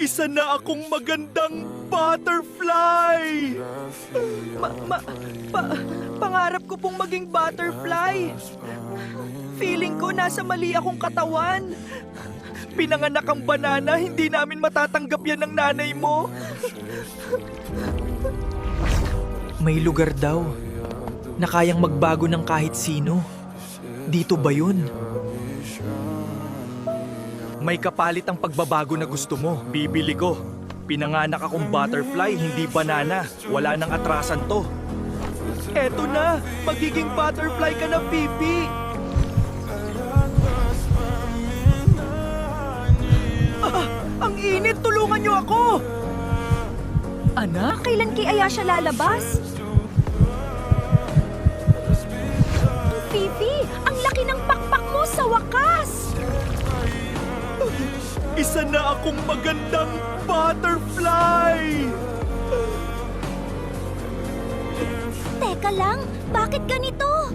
Isa na akong magandang butterfly! Pangarap ko pong maging butterfly. Feeling ko nasa mali akong katawan. Pinanganak ang banana, hindi namin matatanggap yan ng nanay mo. May lugar daw na kayang magbago ng kahit sino. Dito ba yun? May kapalit ang pagbabago na gusto mo. Bibili ko. Pinanganak akong butterfly, hindi banana. Wala nang atrasan to. Eto na! Magiging butterfly ka na, Pipi! Ang init! Tulungan niyo ako! Anak, kailan kaya siya lalabas? Fifi, ang laki ng pakpak mo sa wakas! Isa na akong magandang butterfly! Teka lang, bakit ganito?